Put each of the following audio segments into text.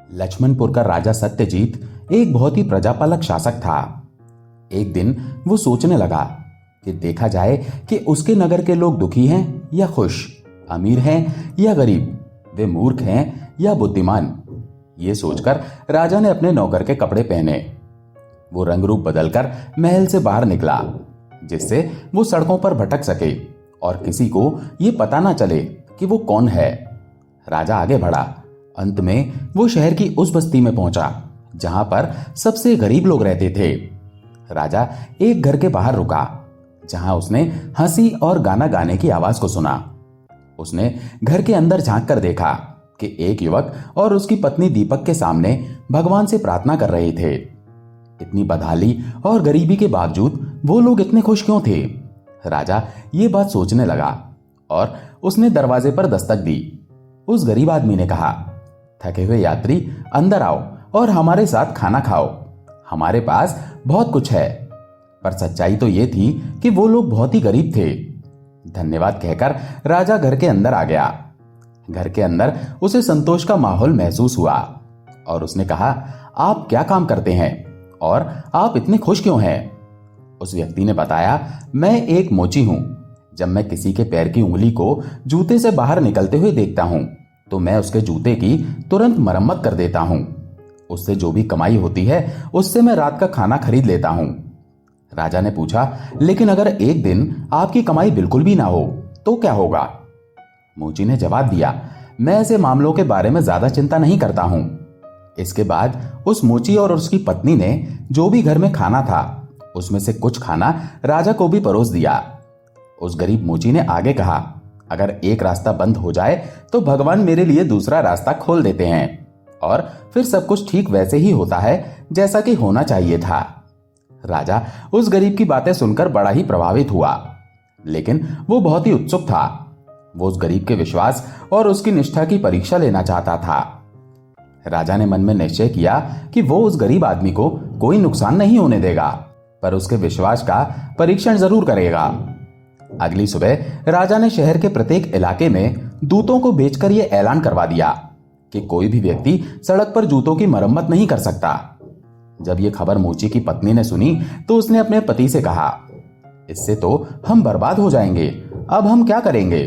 लक्ष्मणपुर का राजा सत्यजीत एक बहुत ही प्रजापालक शासक था। एक दिन वो सोचने लगा कि देखा जाए कि उसके नगर के लोग दुखी हैं या खुश, अमीर हैं या गरीब, वे मूर्ख हैं या बुद्धिमान। ये सोचकर राजा ने अपने नौकर के कपड़े पहने। वो रंग रूप बदलकर महल से बाहर निकला, जिससे वो सड़कों पर भटक सके और किसी को ये पता ना चले कि वो कौन है। राजा आगे बढ़ा। अंत में वो शहर की उस बस्ती में पहुंचा जहां पर सबसे गरीब लोग रहते थे। राजा एक घर के बाहर रुका जहां उसने हंसी और गाना गाने की आवाज को सुना। उसने घर के अंदर झांक कर देखा कि एक युवक और उसकी पत्नी दीपक के सामने भगवान से प्रार्थना कर रहे थे। इतनी बदहाली और गरीबी के बावजूद वो लोग इतने खुश क्यों थे? राजा ये बात सोचने लगा और उसने दरवाजे पर दस्तक दी। उस गरीब आदमी ने कहा, थके हुए यात्री अंदर आओ और हमारे साथ खाना खाओ, हमारे पास बहुत कुछ है। पर सच्चाई तो ये थी कि वो लोग बहुत ही गरीब थे। धन्यवाद कहकर राजा घर के अंदर आ गया। घर के अंदर उसे संतोष का माहौल महसूस हुआ और उसने कहा, आप क्या काम करते हैं और आप इतने खुश क्यों हैं? उस व्यक्ति ने बताया, मैं एक मोची हूं। जब मैं किसी के पैर की उंगली को जूते से बाहर निकलते हुए देखता हूं तो मैं उसके जूते की तुरंत मरम्मत कर देता हूं। उससे जो भी कमाई होती है उससे मैं रात का खाना खरीद लेता हूं। राजा ने पूछा, लेकिन अगर एक दिन आपकी कमाई बिल्कुल भी ना हो तो क्या होगा? मोची ने जवाब दिया, मैं ऐसे मामलों के बारे में ज्यादा चिंता नहीं करता हूं। इसके बाद उस मोची और उसकी पत्नी ने जो भी घर में खाना था उसमें से कुछ खाना राजा को भी परोस दिया। उस गरीब मोची ने आगे कहा, अगर एक रास्ता बंद हो जाए तो भगवान मेरे लिए दूसरा रास्ता खोल देते हैं और फिर सब कुछ ठीक वैसे ही होता है जैसा कि होना चाहिए था। राजा उस गरीब की बातें सुनकर बड़ा ही प्रभावित हुआ, लेकिन वो बहुत ही उत्सुक था। वो उस गरीब के विश्वास और उसकी निष्ठा की परीक्षा लेना चाहता था। राजा ने मन में निश्चय किया कि वो उस गरीब आदमी को कोई नुकसान नहीं होने देगा, पर उसके विश्वास का परीक्षण जरूर करेगा। अगली सुबह राजा ने शहर के प्रत्येक इलाके में दूतों को भेजकर यह ऐलान करवा दिया कि कोई भी व्यक्ति सड़क पर जूतों की मरम्मत नहीं कर सकता। जब यह खबर मोची की पत्नी ने सुनी तो उसने अपने पति से कहा, इससे तो हम बर्बाद हो जाएंगे, अब हम क्या करेंगे?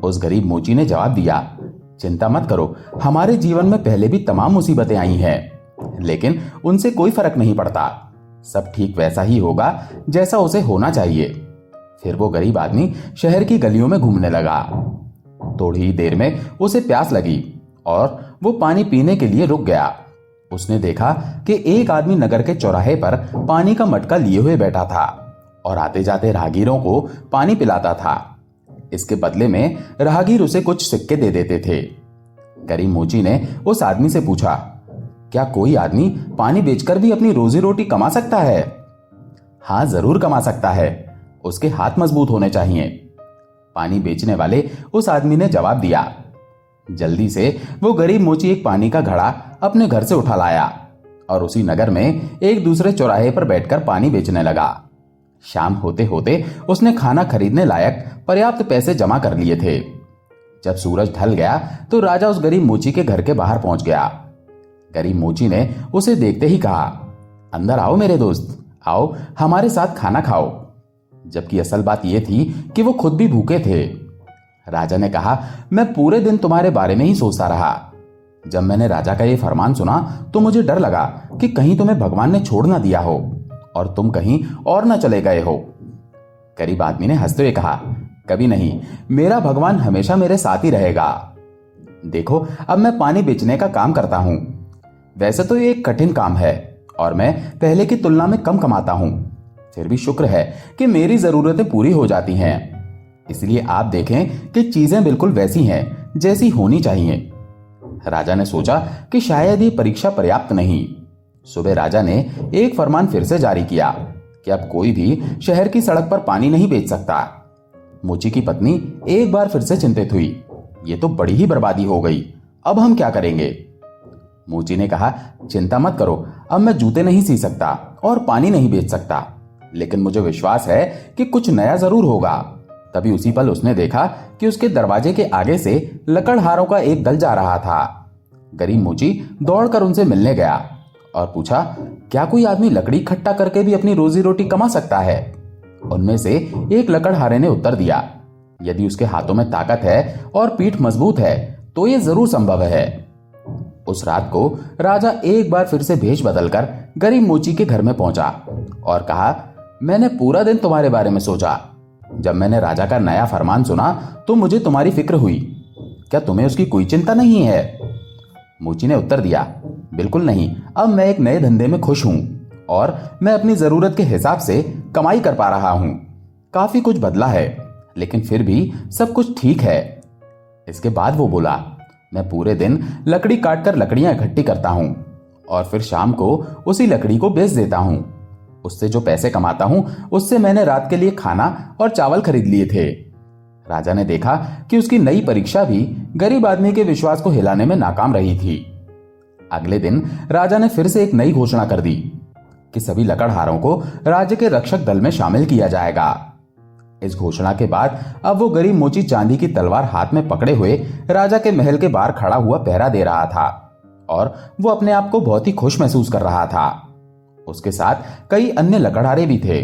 उस गरीब मोची ने जवाब दिया, चिंता मत करो, हमारे जीवन में पहले भी तमाम मुसीबतें आई हैं, लेकिन उनसे कोई फर्क नहीं पड़ता। सब ठीक वैसा ही होगा जैसा उसे होना चाहिए। फिर वो गरीब आदमी शहर की गलियों में घूमने लगा। थोड़ी ही देर में उसे प्यास लगी और वो पानी पीने के लिए रुक गया। उसने देखा कि एक आदमी नगर के चौराहे पर पानी का मटका लिए हुए बैठा था और आते जाते राहगीरों को पानी पिलाता था। इसके बदले में राहगीर उसे कुछ सिक्के दे देते थे। गरीब मोची ने उस आदमी से पूछा, क्या कोई आदमी पानी बेचकर भी अपनी रोजी रोटी कमा सकता है? हाँ, जरूर कमा सकता है, उसके हाथ मजबूत होने चाहिए। पानी बेचने वाले उस आदमी ने जवाब दिया। जल्दी से वो गरीब मोची एक पानी का घड़ा अपने घर से उठा लाया और उसी नगर में एक दूसरे चौराहे पर बैठकर पानी बेचने लगा। शाम होते होते उसने खाना खरीदने लायक पर्याप्त पैसे जमा कर लिए थे। जब सूरज ढल गया तो राजा उस गरीब मोची के घर के बाहर पहुंच गया। गरीब मोची ने उसे देखते ही कहा, अंदर आओ मेरे दोस्त, आओ हमारे साथ खाना खाओ। जबकि असल बात यह थी कि वो खुद भी भूखे थे। राजा ने कहा, मैं पूरे दिन तुम्हारे बारे में ही सोचता रहा। जब मैंने राजा का ये फरमान सुना तो मुझे डर लगा कि कहीं तुम्हें भगवान ने छोड़ ना दिया हो और तुम कहीं और ना चले गए हो। गरीब आदमी ने हंसते हुए कहा, कभी नहीं, मेरा भगवान हमेशा मेरे साथ ही रहेगा। देखो, अब मैं पानी बेचने का काम करता हूं। वैसे तो ये एक कठिन काम है और मैं पहले की तुलना में कम कमाता हूं, फिर भी शुक्र है कि मेरी जरूरतें पूरी हो जाती हैं। इसलिए आप देखें कि चीजें बिल्कुल वैसी हैं जैसी होनी चाहिए। राजा ने सोचा कि शायद ये परीक्षा पर्याप्त नहीं। सुबह राजा ने एक फरमान फिर से जारी किया कि अब कोई भी शहर की सड़क पर पानी नहीं बेच सकता। मोची की पत्नी एक बार फिर से चिंतित हुई, ये तो बड़ी ही बर्बादी हो गई, अब हम क्या करेंगे? मोची ने कहा, चिंता मत करो, अब मैं जूते नहीं सी सकता और पानी नहीं बेच सकता, लेकिन मुझे विश्वास है कि कुछ नया जरूर होगा। तभी उसी पल उसने देखा कि उसके दरवाजे के आगे से लकड़हारों का एक दल जा रहा था। गरीब मोची दौड़कर उनसे मिलने गया और पूछा, क्या कोई आदमी लकड़ी इकट्ठा करके भी अपनी रोजी रोटी कमा सकता है? उनमें से एक लकड़हारे ने उत्तर दिया, यदि उसके हाथों में ताकत है और पीठ मजबूत है तो यह जरूर संभव है। उस रात को राजा एक बार फिर से भेष बदलकर गरीब मोची के घर में पहुंचा और कहा, मैंने पूरा दिन तुम्हारे बारे में सोचा। जब मैंने राजा का नया फरमान सुना तो मुझे तुम्हारी फिक्र हुई। क्या तुम्हें उसकी कोई चिंता नहीं है? मोची ने उत्तर दिया, बिल्कुल नहीं। अब मैं एक नए धंधे में खुश हूं और मैं अपनी जरूरत के हिसाब से कमाई कर पा रहा हूं। काफी कुछ बदला है, लेकिन फिर भी सब कुछ ठीक है। इसके बाद वो बोला, मैं पूरे दिन लकड़ी काटकर लकड़ियां इकट्ठी करता हूं और फिर शाम को उसी लकड़ी को बेच देता हूं। उससे जो पैसे कमाता हूं उससे मैंने रात के लिए खाना और चावल खरीद लिए थे। राजा ने देखा कि उसकी नई परीक्षा भी गरीब आदमी के विश्वास को हिलाने में नाकाम रही थी। अगले दिन राजा ने फिर से एक नई घोषणा कर दी कि सभी लकड़हारों को राज्य के रक्षक दल में शामिल किया जाएगा। इस घोषणा के बाद अब वो गरीब मोची चांदी की तलवार हाथ में पकड़े हुए राजा के महल के बाहर खड़ा हुआ पहरा दे रहा था और वो अपने आप को बहुत ही खुश महसूस कर रहा था। उसके साथ कई अन्य लकड़हारे भी थे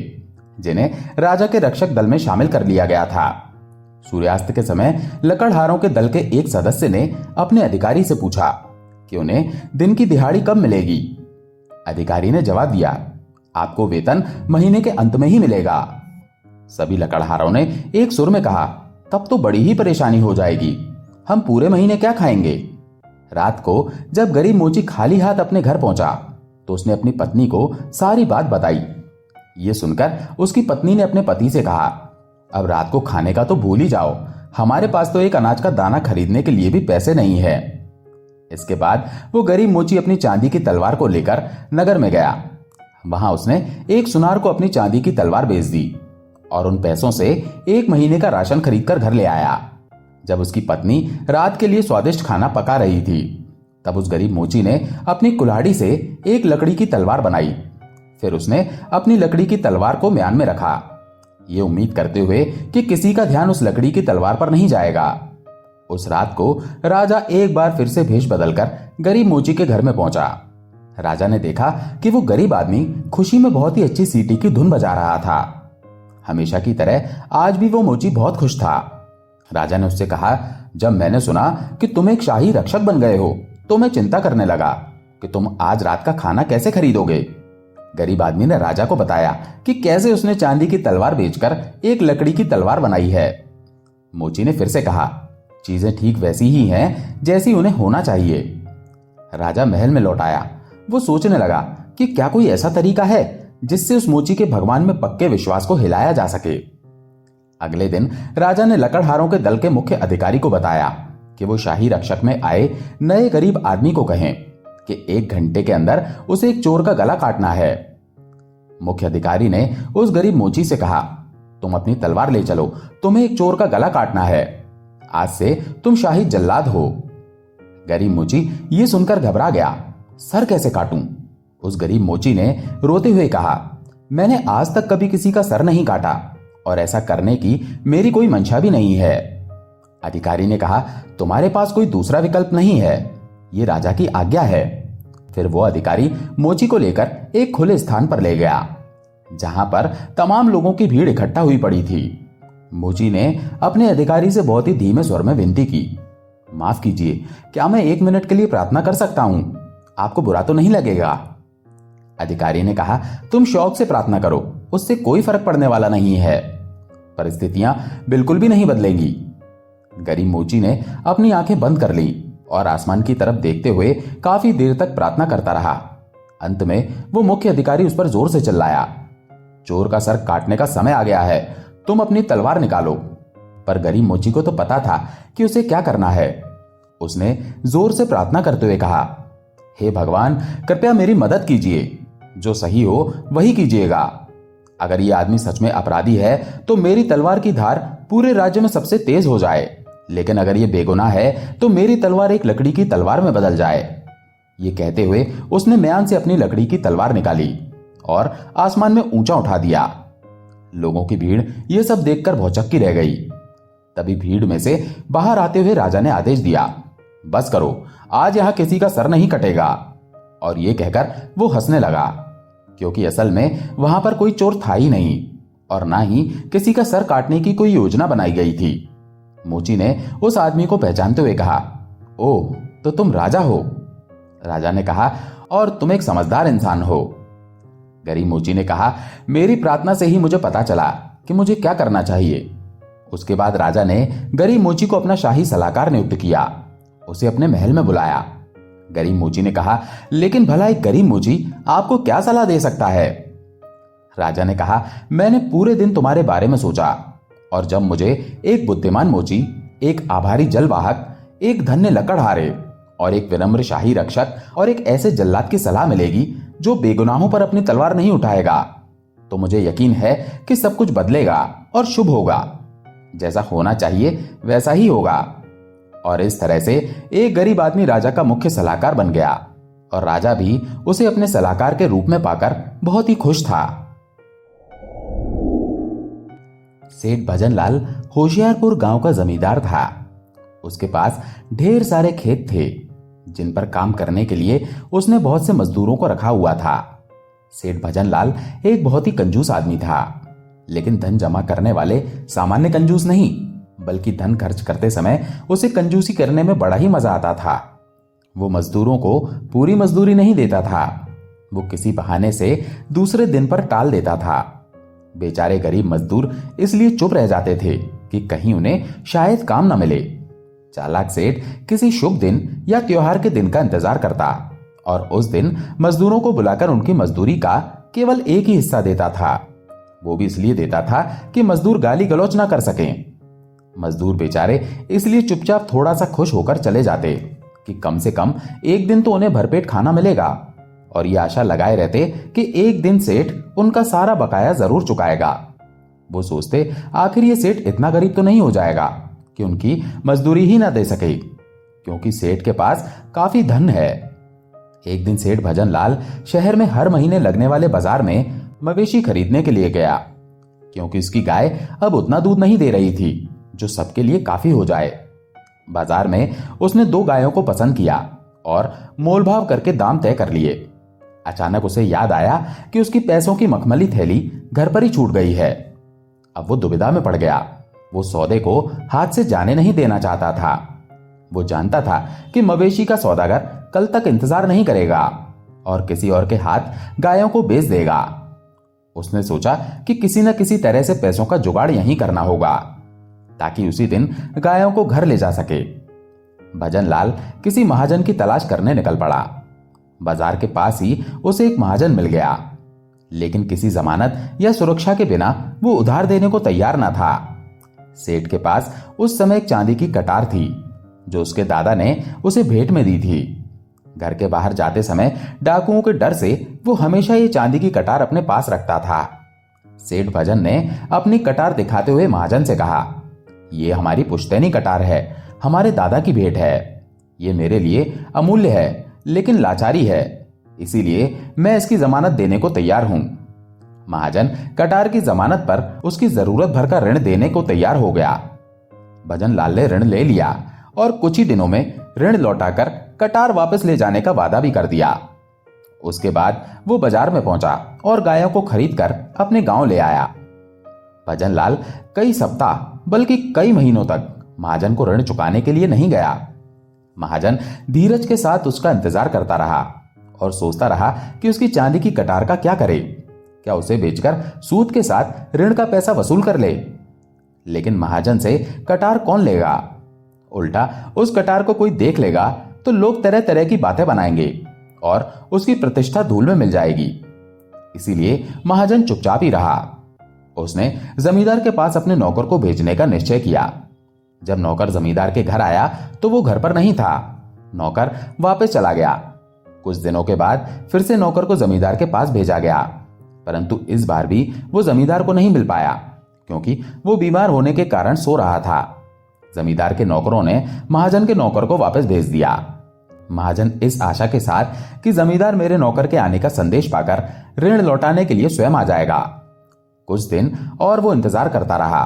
जिन्हें राजा के रक्षक दल में शामिल कर लिया गया था। सूर्यास्त के समय लकड़हारों के दल के एक सदस्य ने अपने अधिकारी से पूछा कि उन्हें दिन की दिहाड़ी कब मिलेगी। अधिकारी ने जवाब दिया, आपको वेतन महीने के अंत में ही मिलेगा। सभी लकड़हारों ने एक सुर में कहा, तब तो बड़ी ही परेशानी हो जाएगी, हम पूरे महीने क्या खाएंगे? रात को जब गरीब मोची खाली हाथ अपने घर पहुंचा तो उसने अपनी पत्नी को सारी बात बताई। ये सुनकर उसकी पत्नी ने अपने पति से कहा, अब रात को खाने का तो भूल ही जाओ, हमारे पास तो एक अनाज का दाना खरीदने के लिए भी पैसे नहीं है। इसके बाद वो गरीब मोची अपनी चांदी की तलवार को लेकर नगर में गया। वहां उसने एक सुनार को अपनी चांदी की तलवार बेच दी और उन पैसों से एक महीने का राशन खरीदकर घर ले आया। जब उसकी पत्नी रात के लिए स्वादिष्ट खाना पका रही थी तब उस गरीब मोची ने अपनी कुल्हाड़ी से एक लकड़ी की तलवार बनाई। फिर उसने अपनी लकड़ी की तलवार को म्यान में रखा, ये उम्मीद करते हुए कि किसी का ध्यान उस लकड़ी की तलवार पर नहीं जाएगा। उस रात को राजा एक बार फिर से भेष बदलकर गरीब मोची के घर में पहुंचा। राजा ने देखा कि वो गरीब आदमी खुशी में बहुत ही अच्छी सीटी की धुन बजा रहा था। हमेशा की तरह आज भी वो मोची बहुत खुश था। राजा ने उससे कहा, जब मैंने सुना कि तुम एक शाही रक्षक बन गए हो तो मैं चिंता करने लगा कि तुम आज रात का खाना कैसे खरीदोगे। गरीब आदमी ने राजा को बताया कि कैसे उसने चांदी की तलवार बेचकर एक लकड़ी की तलवार बनाई है। मोची ने फिर से कहा, चीजें ठीक वैसी ही हैं जैसी उन्हें होना चाहिए। राजा महल में लौट आया। वो सोचने लगा कि क्या कोई ऐसा तरीका है जिससे उस मोची के भगवान में पक्के विश्वास को हिलाया जा सके। अगले दिन राजा ने लकड़हारों के दल के मुख्य अधिकारी को बताया कि वो शाही रक्षक में आए नए गरीब आदमी को कहें कि 1 घंटे के अंदर उसे एक चोर का गला काटना है। मुख्य अधिकारी ने उस गरीब मोची से कहा, तुम अपनी तलवार ले चलो, तुम्हें एक चोर का गला काटना है। आज से तुम शाही जल्लाद हो। गरीब मोची ये सुनकर घबरा गया, सर कैसे काटूं? उस गरीब मोची ने रोते हुए कहा, मैंने आज तक कभी किसी का सर नहीं काटा और ऐसा करने की मेरी कोई मंशा भी नहीं है। अधिकारी ने कहा, तुम्हारे पास कोई दूसरा विकल्प नहीं है, ये राजा की आज्ञा है। फिर वो अधिकारी मोची को लेकर एक खुले स्थान पर ले गया जहां पर तमाम लोगों की भीड़ इकट्ठा हुई पड़ी थी। मोची ने अपने अधिकारी से बहुत ही धीमे स्वर में विनती की, माफ कीजिए, क्या मैं 1 मिनट के लिए प्रार्थना कर सकता हूं? आपको बुरा तो नहीं लगेगा? अधिकारी ने कहा, तुम शौक से प्रार्थना करो, उससे कोई फर्क पड़ने वाला नहीं है, परिस्थितियां बिल्कुल भी नहीं बदलेंगी। गरीब मोची ने अपनी आंखें बंद कर ली और आसमान की तरफ देखते हुए काफी देर तक प्रार्थना करता रहा। अंत में वो मुख्य अधिकारी उस पर जोर से चिल्लाया, चोर का सर काटने का समय आ गया है, तुम अपनी तलवार निकालो। पर गरीब मोची को तो पता था कि उसे क्या करना है। उसने जोर से प्रार्थना करते हुए कहा, हे भगवान, कृपया मेरी मदद कीजिए, जो सही हो वही कीजिएगा। अगर ये आदमी सच में अपराधी है तो मेरी तलवार की धार पूरे राज्य में सबसे तेज हो जाए, लेकिन अगर ये बेगुनाह है तो मेरी तलवार एक लकड़ी की तलवार में बदल जाए। ये कहते हुए उसने म्यान से अपनी लकड़ी की तलवार निकाली और आसमान में ऊंचा उठा दिया। लोगों की भीड़ यह सब देखकर भौचक्की रह गई। तभी भीड़ में से बाहर आते हुए राजा ने आदेश दिया, बस करो, आज यहां किसी का सर नहीं कटेगा। और ये कहकर वो हंसने लगा, क्योंकि असल में वहां पर कोई चोर था ही नहीं और ना ही किसी का सर काटने की कोई योजना बनाई गई थी। मोची ने उस आदमी को पहचानते हुए कहा, ओह, तो तुम राजा हो। राजा ने कहा, और तुम एक समझदार इंसान हो। गरीब मोची ने कहा, मेरी प्रार्थना से ही मुझे पता चला कि मुझे क्या करना चाहिए। उसके बाद राजा ने गरीब मोची को अपना शाही सलाहकार नियुक्त किया। उसे अपने महल में बुलाया। गरीब मोची ने कहा, लेकिन भला एक गरीब मोची आपको क्या सलाह दे सकता है? राजा ने कहा, मैंने पूरे दिन तुम्हारे बारे में सोचा और जब मुझे एक बुद्धिमान मोची, एक आभारी जलवाहक, एक धन्य लकड़हारे और एक विनम्र शाही रक्षक और एक ऐसे जल्लाद की सलाह मिलेगी जो बेगुनाहों पर अपनी तलवार नहीं उठाएगा, तो मुझे यकीन है कि सब कुछ बदलेगा और शुभ होगा। जैसा होना चाहिए वैसा ही होगा। और इस तरह से एक गरीब आदमी राजा का मुख्य सलाहकार बन गया और राजा भी उसे अपने सलाहकार के रूप में पाकर बहुत ही खुश था। सेठ भजनलाल होशियारपुर गांव का जमींदार था। उसके पास ढेर सारे खेत थे जिन पर काम करने के लिए उसने बहुत से मजदूरों को रखा हुआ था। सेठ भजनलाल एक बहुत ही कंजूस आदमी था, लेकिन धन जमा करने वाले सामान्य कंजूस नहीं, बल्कि धन खर्च करते समय उसे कंजूसी करने में बड़ा ही मजा आता था। वो मजदूरों को पूरी मजदूरी नहीं देता था, वो किसी बहाने से दूसरे दिन पर टाल देता था। बेचारे गरीब मजदूर इसलिए चुप रह जाते थे कि कहीं उन्हें शायद काम न मिले। चालाक सेठ किसी शुभ दिन या त्योहार के दिन का इंतजार करता और उस दिन मजदूरों को बुलाकर उनकी मजदूरी का केवल एक ही हिस्सा देता था। वो भी इसलिए देता था कि मजदूर गाली गलौज ना कर सकें। मजदूर बेचारे इसलिए चुपचाप थोड़ा सा खुश होकर चले जाते कि कम से कम एक दिन तो उन्हें भरपेट खाना मिलेगा, और ये आशा लगाए रहते कि एक दिन सेठ उनका सारा बकाया जरूर चुकाएगा। वो सोचते आखिर ये सेठ इतना गरीब तो नहीं हो जाएगा कि उनकी मजदूरी ही ना दे सके, क्योंकि सेठ के पास काफी धन है। एक दिन सेठ भजनलाल शहर में हर महीने लगने वाले बाजार में मवेशी खरीदने के लिए गया, क्योंकि उसकी गाय अब उतना दूध नहीं दे रही थी जो सबके लिए काफी हो जाए। बाजार में उसने 2 गायों को पसंद किया और मोलभाव करके दाम तय कर लिए। अचानक उसे याद आया कि उसकी पैसों की मखमली थैली घर पर ही छूट गई है। अब वो दुविधा में पड़ गया। वो सौदे को हाथ से जाने नहीं देना चाहता था। वो जानता था कि मवेशी का सौदागर कल तक इंतजार नहीं करेगा और किसी और के हाथ गायों को बेच देगा। उसने सोचा कि किसी न किसी तरह से पैसों का जुगाड़ यहीं करना होगा ताकि उसी दिन गायों को घर ले जा सके। भजनलाल किसी महाजन की तलाश करने निकल पड़ा। बाजार के पास ही उसे एक महाजन मिल गया, लेकिन किसी जमानत या सुरक्षा के बिना वो उधार देने को तैयार न था। सेठ के पास उस समय एक चांदी की कटार थी जो उसके दादा ने उसे भेंट में दी थी। घर के बाहर जाते समय डाकुओं के डर से वो हमेशा ये चांदी की कटार अपने पास रखता था। सेठ भजन ने अपनी कटार दिखाते हुए महाजन से कहा, ये हमारी पुश्तैनी कटार है, हमारे दादा की भेंट है। ये मेरे लिए अमूल्य है, लेकिन लाचारी है, इसीलिए मैं इसकी जमानत देने को तैयार हूं। महाजन कटार की जमानत पर उसकी जरूरत भर का ऋण देने को तैयार हो गया। भजनलाल ने ऋण ले लिया और कुछ ही दिनों में ऋण लौटाकर कटार वापस ले जाने का वादा भी कर दिया। उसके बाद वो बाजार में पहुंचा और गायों को खरीदकर अपने गांव ले आया। भजनलाल कई सप्ताह बल्कि कई महीनों तक महाजन को ऋण चुकाने के लिए नहीं गया। महाजन धीरज के साथ उसका इंतजार करता रहा और सोचता रहा कि उसकी चांदी की कटार का क्या करे। क्या उसे बेचकर सूद के साथ ऋण का पैसा वसूल कर ले? लेकिन महाजन से कटार कौन लेगा? उल्टा उस कटार को कोई देख लेगा तो लोग तरह तरह की बातें बनाएंगे और उसकी प्रतिष्ठा धूल में मिल जाएगी। इसीलिए महाजन चुपचाप ही रहा। उसने जमींदार के पास अपने नौकर को भेजने का निश्चय किया। जब नौकर जमींदार के घर आया तो वो घर पर नहीं था। नौकर वापस चला गया। कुछ दिनों के बाद फिर से नौकर को जमींदार के पास भेजा गया, परंतु इस बार भी वो जमींदार को नहीं मिल पाया, क्योंकि वो बीमार होने के कारण सो रहा था। जमींदार के नौकरों ने महाजन के नौकर को वापस भेज दिया। महाजन इस आशा के साथ कि जमींदार मेरे नौकर के आने का संदेश पाकर ऋण लौटाने के लिए स्वयं आ जाएगा। कुछ दिन और वो इंतजार करता रहा।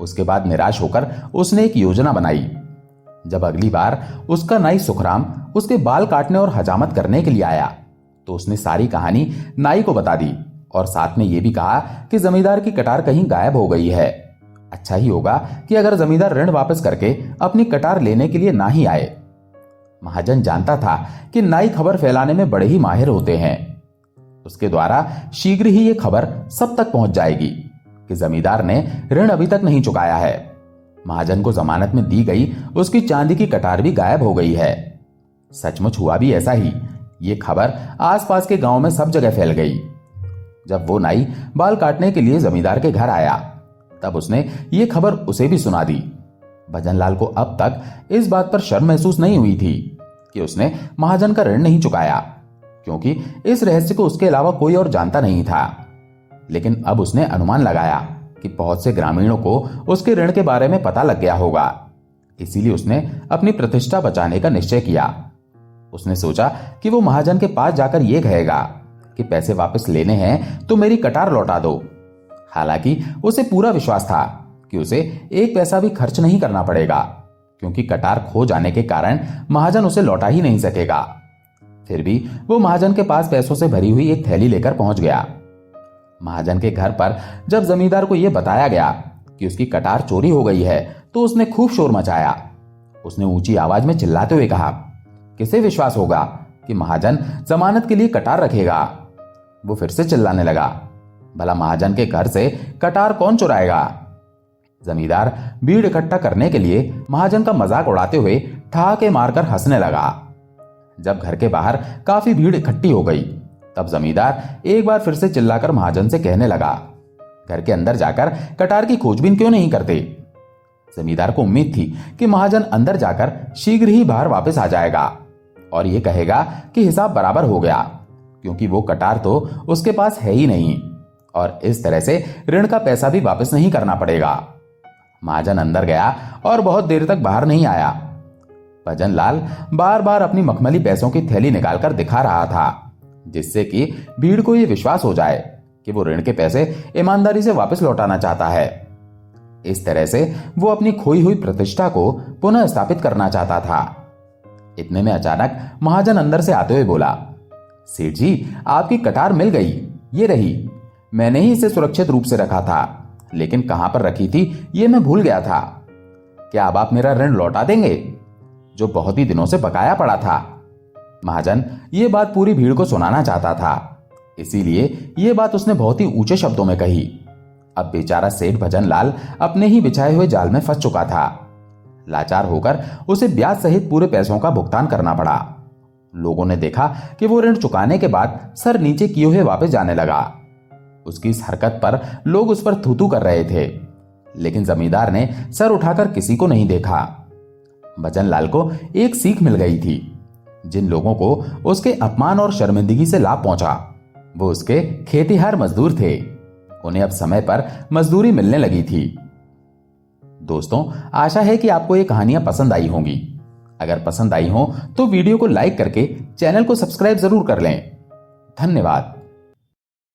उसके बाद निराश होकर उसने एक योजना बनाई। जब अगली बार उसका नाई सुखराम उसके बाल काटने और हजामत करने के लिए आया तो उसने सारी कहानी नाई को बता दी और साथ में यह भी कहा कि जमींदार की कटार कहीं गायब हो गई है। अच्छा ही होगा कि अगर जमींदार ऋण वापस करके अपनी कटार लेने के लिए ना ही आए। महाजन जानता था कि नाई खबर फैलाने में बड़े ही माहिर होते हैं। उसके द्वारा शीघ्र ही यह खबर सब तक पहुंच जाएगी कि जमींदार ने ऋण अभी तक नहीं चुकाया है। महाजन को जमानत में दी गई उसकी चांदी की कटार भी गायब हो गई है। सचमुच हुआ भी ऐसा ही। ये खबर आसपास के गांव में सब जगह फैल गई। जब वो नाई बाल काटने के लिए जमींदार के घर आया तब उसने ये खबर उसे भी सुना दी। भजनलाल को अब तक इस बात पर शर्म महसूस नहीं हुई थी कि उसने महाजन का ऋण नहीं चुकाया, क्योंकि इस रहस्य को उसके अलावा कोई और जानता नहीं था। लेकिन अब उसने अनुमान लगाया कि बहुत से ग्रामीणों को उसके ऋण के बारे में पता लग गया होगा। इसीलिए उसने अपनी प्रतिष्ठा बचाने का निश्चय किया। उसने सोचा कि वो महाजन के पास जाकर यह कहेगा कि पैसे वापस लेने हैं तो मेरी कटार लौटा दो। हालांकि उसे पूरा विश्वास था कि उसे एक पैसा भी खर्च नहीं करना पड़ेगा, क्योंकि कटार खो जाने के कारण महाजन उसे लौटा ही नहीं सकेगा। फिर भी वो महाजन के पास पैसों से भरी हुई एक थैली लेकर पहुंच गया। महाजन के घर पर जब जमींदार को यह बताया गया कि उसकी कटार चोरी हो गई है तो उसने खूब शोर मचाया। उसने ऊंची आवाज में चिल्लाते हुए कहा, किसे विश्वास होगा कि महाजन जमानत के लिए कटार रखेगा। वो फिर से चिल्लाने लगा, भला महाजन के घर से कटार कौन चुराएगा। जमींदार भीड़ इकट्ठा करने के लिए महाजन का मजाक उड़ाते हुए ठहाके मारकर हंसने लगा। जब घर के बाहर काफी भीड़ इकट्ठी हो गई तब जमींदार एक बार फिर से चिल्लाकर महाजन से कहने लगा, घर के अंदर जाकर कटार की खोजबीन क्यों नहीं करते। जमींदार को उम्मीद थी कि महाजन अंदर जाकर शीघ्र ही बाहर वापस आ जाएगा और यह कहेगा कि हिसाब बराबर हो गया, क्योंकि वो कटार तो उसके पास है ही नहीं और इस तरह से ऋण का पैसा भी वापस नहीं करना पड़ेगा। महाजन अंदर गया और बहुत देर तक बाहर नहीं आया। भजनलाल बार बार अपनी मखमली पैसों की थैली निकालकर दिखा रहा था, जिससे कि भीड़ को यह विश्वास हो जाए कि वो ऋण के पैसे ईमानदारी से वापस लौटाना चाहता है। इस तरह से वो अपनी खोई हुई प्रतिष्ठा को पुनः स्थापित करना चाहता था। इतने में अचानक महाजन अंदर से आते हुए बोला, सेठ जी, आपकी कटार मिल गई, ये रही। मैंने ही इसे सुरक्षित रूप से रखा था, लेकिन कहां पर रखी थी ये मैं भूल गया था। क्या अब आप मेरा ऋण लौटा देंगे, जो बहुत ही दिनों से बकाया पड़ा था। महाजन ये बात पूरी भीड़ को सुनाना चाहता था, इसीलिए ये बात उसने बहुत ही ऊंचे शब्दों में कही। अब बेचारा सेठ भजनलाल अपने ही बिछाए हुए जाल में फंस चुका था। लाचार होकर उसे ब्याज सहित पूरे पैसों का भुगतान करना पड़ा। लोगों ने देखा कि वो ऋण चुकाने के बाद सर नीचे किए हुए वापस जाने लगा। उसकी इस हरकत पर लोग उस पर थूथू कर रहे थे, लेकिन जमींदार ने सर उठाकर किसी को नहीं देखा। भजनलाल को एक सीख मिल गई थी। जिन लोगों को उसके अपमान और शर्मिंदगी से लाभ पहुंचा वो उसके खेतिहार मजदूर थे। उन्हें अब समय पर मजदूरी मिलने लगी थी। दोस्तों, आशा है कि आपको ये कहानियां पसंद आई होंगी। अगर पसंद आई हो तो वीडियो को लाइक करके चैनल को सब्सक्राइब जरूर कर लें। धन्यवाद।